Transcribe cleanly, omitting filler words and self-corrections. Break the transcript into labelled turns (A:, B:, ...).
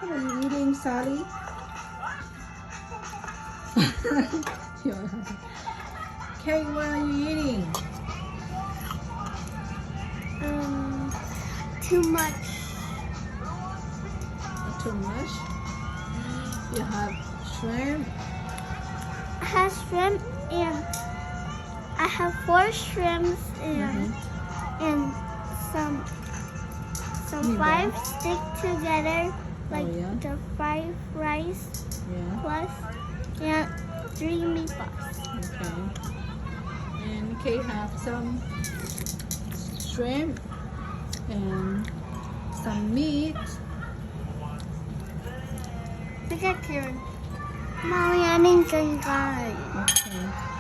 A: What are you eating, Sally? Kate, what are you eating?
B: Too much.
A: Too much? You have shrimp?
B: I have shrimp and I have 4 shrimps and some 5 stick together like the fried rice plus and 3 meatballs.
A: Okay. And Kate have some shrimp and some meat.
B: Look at Karen. Mommy, I need some guys.
A: Okay.